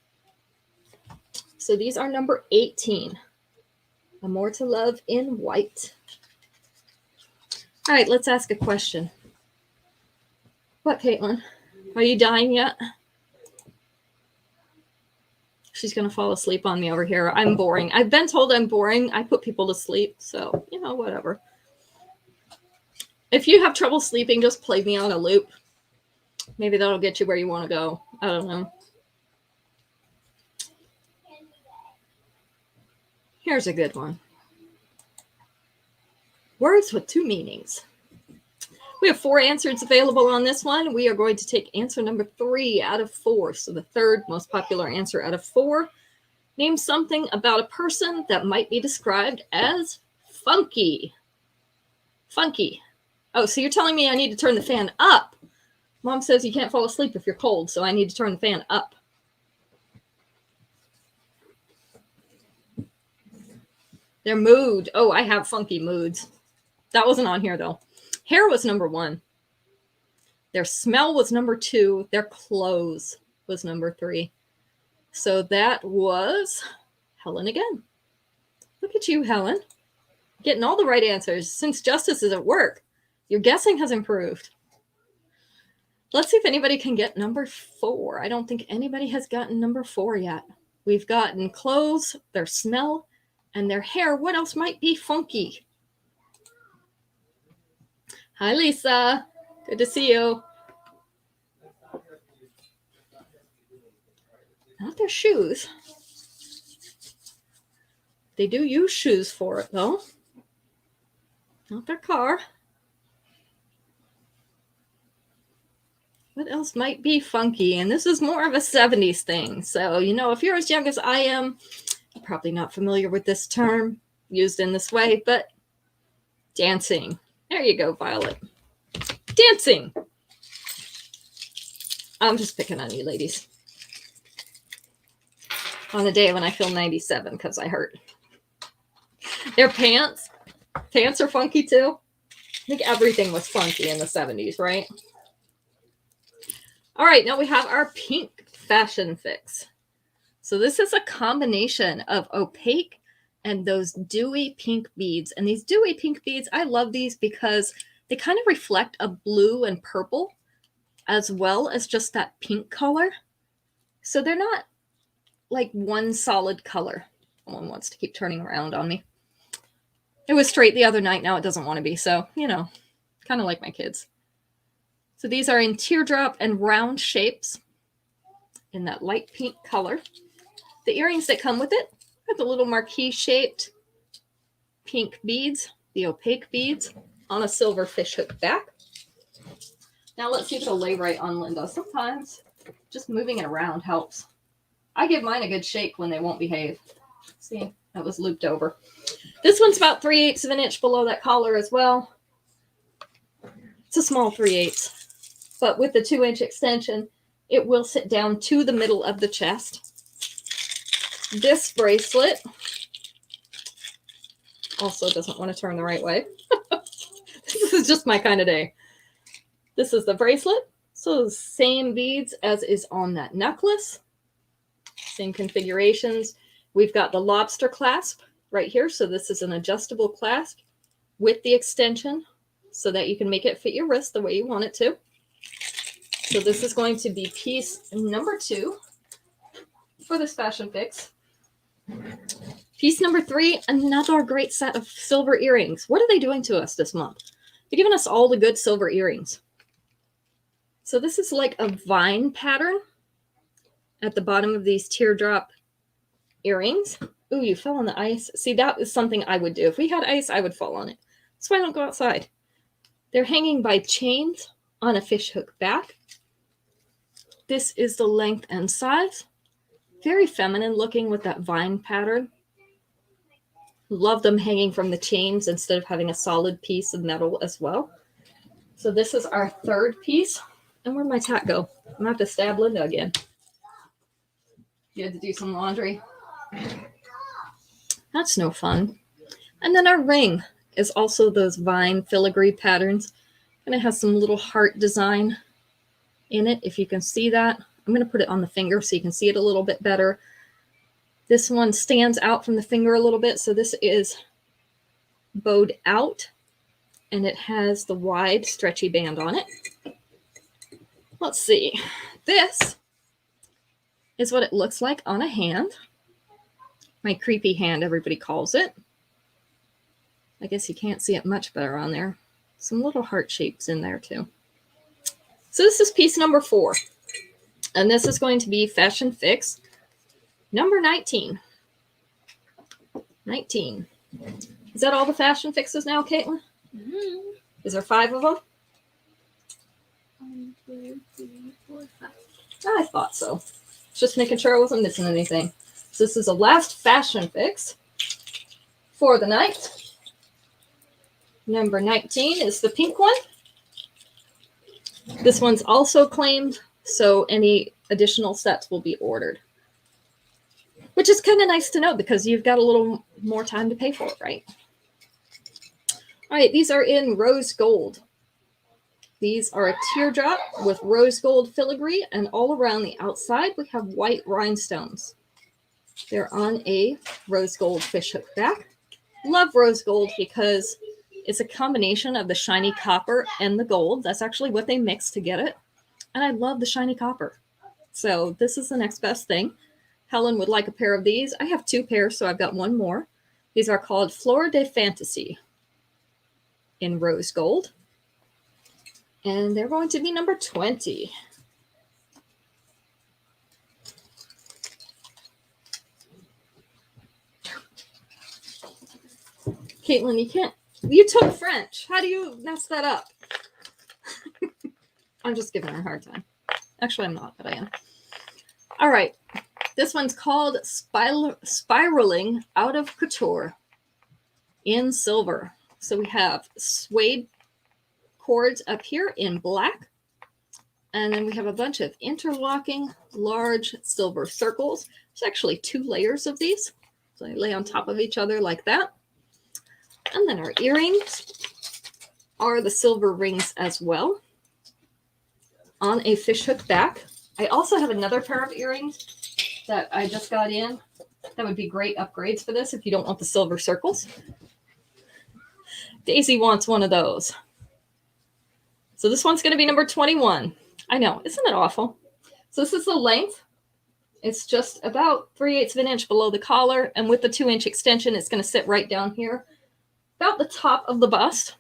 S1: So these are number 18. Amor to Love in white. All right, let's ask a question. What, Caitlin? Are you dying yet? She's going to fall asleep on me over here. I'm boring. I've been told I'm boring. I put people to sleep. So, you know, whatever. If you have trouble sleeping, just play me on a loop. Maybe that'll get you where you want to go. I don't know. Here's a good one. Words with two meanings. We have 4 answers available on this one. We are going to take answer number 3 out of 4. So the third most popular answer out of 4. Name something about a person that might be described as funky. Funky. Oh, so you're telling me I need to turn the fan up. Mom says you can't fall asleep if you're cold, so I need to turn the fan up. Their mood. Oh, I have funky moods. That wasn't on here, though. Hair was number 1. Their smell was number 2. Their clothes was number 3. So that was Helen again. Look at you, Helen. Getting all the right answers. Since Justice is at work, your guessing has improved. Let's see if anybody can get number 4. I don't think anybody has gotten number 4 yet. We've gotten clothes, their smell, and their hair. What else might be funky? Hi, Lisa. Good to see you. Not their shoes. They do use shoes for it, though. Not their car. What else might be funky? And this is more of a 70s thing. So, you know, if you're as young as I am, you're probably not familiar with this term used in this way, but dancing. There you go, Violet. Dancing. I'm just picking on you, ladies. On the day when I feel 97 because I hurt. Their pants. Pants are funky too. I think everything was funky in the 70s, right? All right, now we have our pink fashion fix. So this is a combination of opaque and those dewy pink beads. And these dewy pink beads, I love these because they kind of reflect a blue and purple as well as just that pink color. So they're not like one solid color. Someone wants to keep turning around on me. It was straight the other night. Now it doesn't want to be. So, you know, kind of like my kids. So these are in teardrop and round shapes in that light pink color. The earrings that come with it are the little marquee shaped pink beads, the opaque beads on a silver fishhook back. Now let's see if it'll lay right on Linda. Sometimes just moving it around helps. I give mine a good shake when they won't behave. See, that was looped over. This one's about 3/8 of an inch below that collar as well. It's a small 3/8, but with the 2-inch extension, it will sit down to the middle of the chest. This bracelet also doesn't want to turn the right way. This is just my kind of day. This is the bracelet. So the same beads as is on that necklace. Same configurations. We've got the lobster clasp right here. So this is an adjustable clasp with the extension so that you can make it fit your wrist the way you want it to. So this is going to be piece number 2 for this fashion fix. Piece number 3, another great set of silver earrings. What are they doing to us this month? They're giving us all the good silver earrings. So this is like a vine pattern at the bottom of these teardrop earrings. Ooh, you fell on the ice. See, that is something I would do. If we had ice, I would fall on it. That's why I don't go outside. They're hanging by chains on a fishhook back. This is the length and size. Very feminine looking with that vine pattern. Love them hanging from the chains instead of having a solid piece of metal as well. So this is our third piece. And where'd my tat go? I'm going to have to stab Linda again. You had to do some laundry. That's no fun. And then our ring is also those vine filigree patterns. And it has some little heart design in it, if you can see that. I'm going to put it on the finger so you can see it a little bit better. This one stands out from the finger a little bit. So this is bowed out. And it has the wide stretchy band on it. Let's see. This is what it looks like on a hand. My creepy hand, everybody calls it. I guess you can't see it much better on there. Some little heart shapes in there too. So this is piece number 4. And this is going to be Fashion Fix number 19. 19. Is that all the fashion fixes now, Caitlin?
S2: Mm-hmm.
S1: Is there 5 of them?
S2: 1, 2, 3, 4, 5.
S1: I thought so. Just making sure I wasn't missing anything. So this is the last fashion fix for the night. Number 19 is the pink one. This one's also claimed, so any additional sets will be ordered. Which is kind of nice to know because you've got a little more time to pay for it, right? All right, these are in rose gold. These are a teardrop with rose gold filigree, and all around the outside we have white rhinestones. They're on a rose gold fishhook back. Love rose gold because it's a combination of the shiny copper and the gold. That's actually what they mix to get it. And I love the shiny copper. So this is the next best thing. Helen would like a pair of these. I have 2 pairs, so I've got 1 more. These are called Florade Fantasy in rose gold. And they're going to be number 20. Caitlin, you took French. How do you mess that up? I'm just giving her a hard time. Actually, I'm not, but I am. All right. This one's called Spiraling Out of Couture in silver. So we have suede cords up here in black. And then we have a bunch of interlocking large silver circles. There's actually 2 layers of these. So they lay on top of each other like that. And then our earrings are the silver rings as well on a fishhook back. I also have another pair of earrings that I just got in. That would be great upgrades for this if you don't want the silver circles. Daisy wants one of those. So this one's going to be number 21. I know, isn't it awful? So this is the length. It's just about 3/8 of an inch below the collar. And with the 2-inch extension, it's going to sit right down here, about the top of the bust.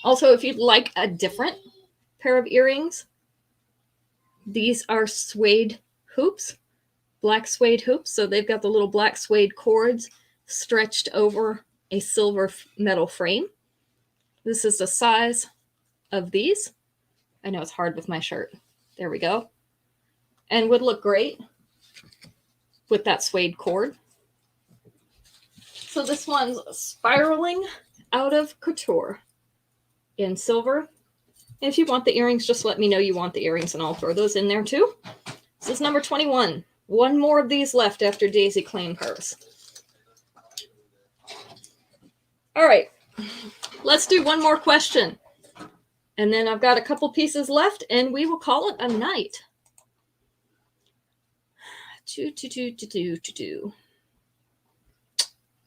S1: Also, if you'd like a different pair of earrings, these are suede hoops, black suede hoops. So they've got the little black suede cords stretched over a silver metal frame. This is the size of these. I know it's hard with my shirt. There we go. And would look great with that suede cord. So this one's Spiraling Out of Couture in silver. And if you want the earrings, just let me know you want the earrings and I'll throw those in there too. This is number 21. 1 more of these left after Daisy claimed hers. All right, let's do 1 more question. And then I've got a couple pieces left and we will call it a night.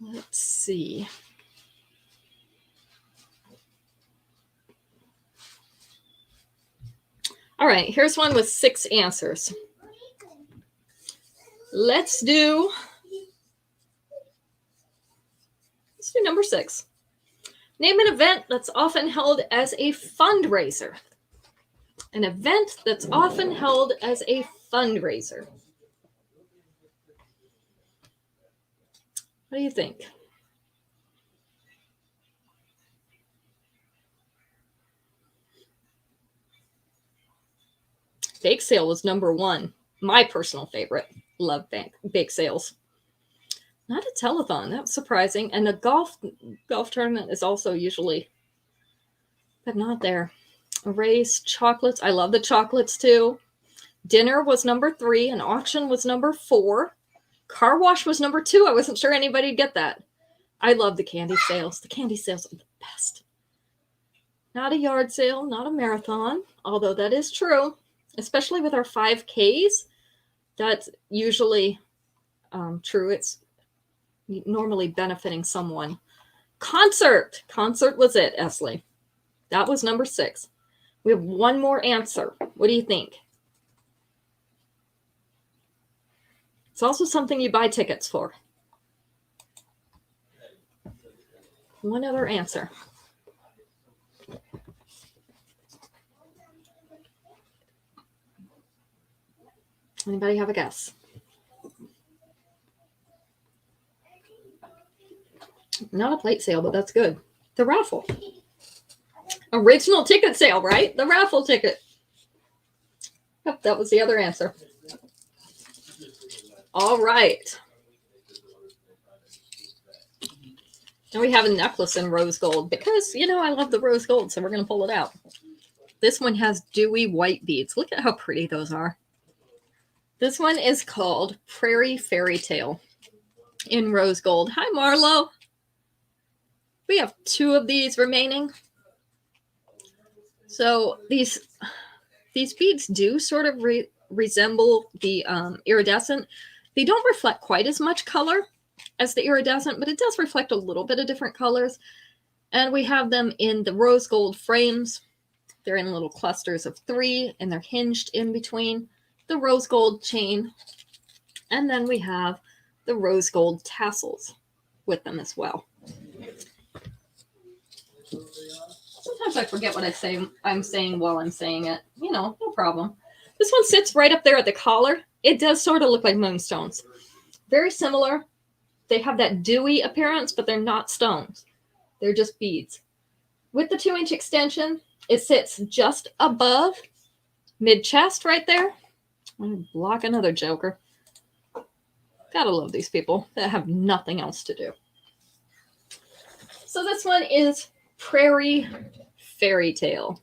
S1: Let's see. All right, here's one with 6 answers. Let's do number 6. Name an event that's often held as a fundraiser. An event that's often held as a fundraiser. What do you think? Bake sale was number 1. My personal favorite. Love bake sales. Not a telethon. That's surprising. And a golf tournament is also usually, but not there. A race, chocolates. I love the chocolates too. Dinner was number 3. An auction was number 4. Car wash was number 2. I wasn't sure anybody'd get that. I love the candy sales. The candy sales are the best. Not a yard sale, not a marathon, although that is true, especially with our 5Ks. That's usually true. It's normally benefiting someone. Concert was it, Esley. That was number 6. We have 1 more answer. What do you think? It's also something you buy tickets for. 1 other answer. Anybody have a guess? Not a plate sale, but that's good. The raffle. Original ticket sale, right? The raffle ticket. Yep, that was the other answer. All right. And we have a necklace in rose gold because, you know, I love the rose gold, so we're going to pull it out. This one has dewy white beads. Look at how pretty those are. This one is called Prairie Fairy Tale in rose gold. Hi, Marlo. We have 2 of these remaining. So these beads do sort of resemble the iridescent. They don't reflect quite as much color as the iridescent, but it does reflect a little bit of different colors. And we have them in the rose gold frames. They're in little clusters of 3, and they're hinged in between the rose gold chain. And then we have the rose gold tassels with them as well. Sometimes I forget what I'm saying while I'm saying it. You know, no problem. This one sits right up there at the collar. It does sort of look like moonstones. Very similar. They have that dewy appearance, but they're not stones. They're just beads. With the 2-inch extension, it sits just above mid-chest right there. I'm going to block another joker. Gotta love these people that have nothing else to do. So this one is Prairie Fairy Tale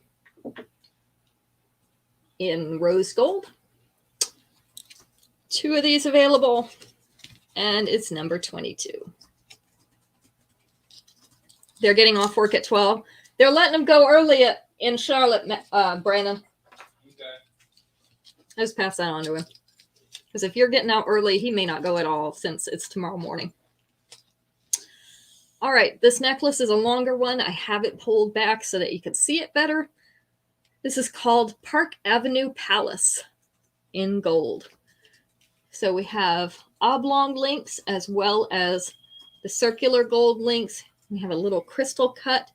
S1: in rose gold. 2 of these available, and it's number 22. They're getting off work at 12. They're letting them go early in Charlotte, Brandon. Okay. I just pass that on to him. Because if you're getting out early, he may not go at all since it's tomorrow morning. All right, this necklace is a longer one. I have it pulled back so that you can see it better. This is called Park Avenue Palace in gold. So we have oblong links as well as the circular gold links. We have a little crystal cut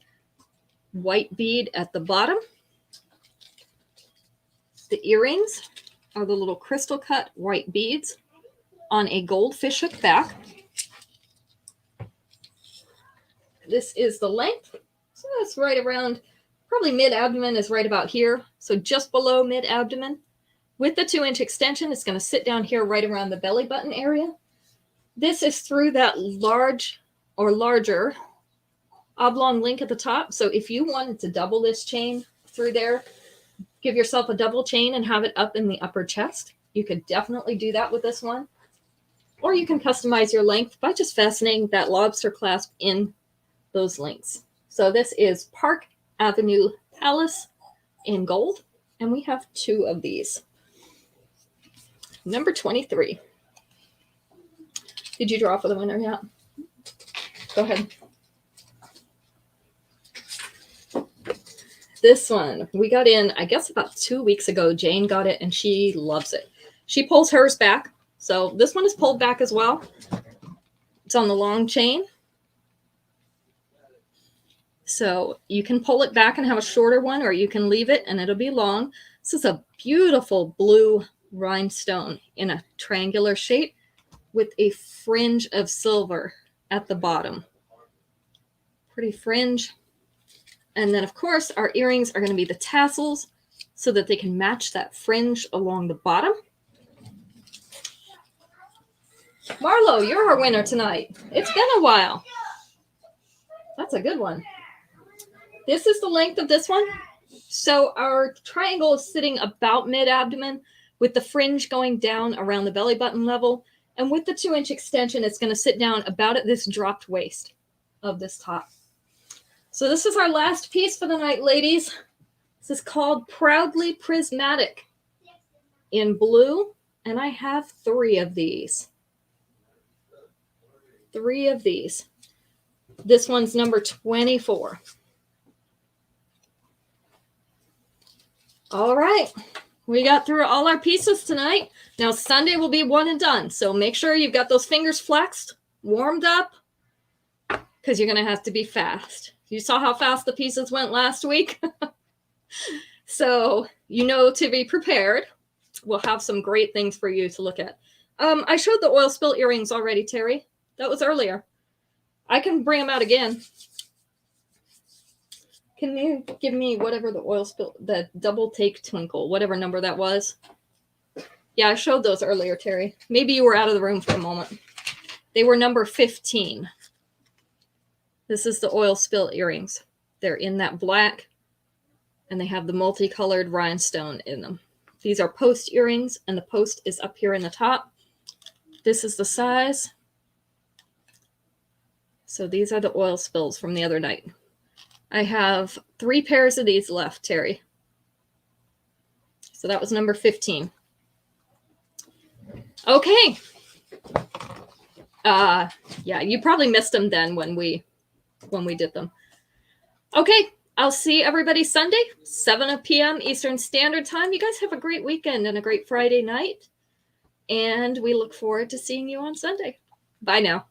S1: white bead at the bottom. The earrings are the little crystal cut white beads on a gold fishhook back. This is the length. So that's right around, probably mid-abdomen is right about here. So just below mid-abdomen. With the 2-inch extension, it's going to sit down here right around the belly button area. This is through that large or larger oblong link at the top. So if you wanted to double this chain through there, give yourself a double chain and have it up in the upper chest. You could definitely do that with this one. Or you can customize your length by just fastening that lobster clasp in those links. So this is Park Avenue Palace in gold, and we have 2 of these. Number 23. Did you draw for the winner yet? Go ahead. This one we got in, I guess about 2 weeks ago. Jane got it and she loves it. She pulls hers back. So this one is pulled back as well. It's on the long chain. So you can pull it back and have a shorter one, or you can leave it and it'll be long. This is a beautiful blue rhinestone in a triangular shape with a fringe of silver at the bottom. Pretty fringe. And then, of course, our earrings are going to be the tassels so that they can match that fringe along the bottom. Marlo, you're our winner tonight. It's been a while. That's a good one. This is the length of this one. So our triangle is sitting about mid-abdomen with the fringe going down around the belly button level. And with the 2-inch extension, it's going to sit down about at this dropped waist of this top. So this is our last piece for the night, ladies. This is called Proudly Prismatic in blue. And I have 3 of these. 3 of these. This one's number 24. All right. We got through all our pieces tonight. Now Sunday will be one and done. So make sure you've got those fingers flexed, warmed up, because you're going to have to be fast. You saw how fast the pieces went last week. So you know to be prepared. we'll have some great things for you to look at. I showed the oil spill earrings already, Terry. That was earlier. I can bring them out again. Can you give me whatever the oil spill, the double take twinkle, whatever number that was? Yeah, I showed those earlier, Terry. Maybe you were out of the room for a moment. They were number 15. This is the oil spill earrings. They're in that black, and they have the multicolored rhinestone in them. These are post earrings, and the post is up here in the top. This is the size. So these are the oil spills from the other night. I have 3 pairs of these left, Terry. So that was number 15. Okay. Yeah, you probably missed them then when we did them. Okay, I'll see everybody Sunday, 7 p.m. Eastern Standard Time. You guys have a great weekend and a great Friday night. And we look forward to seeing you on Sunday. Bye now.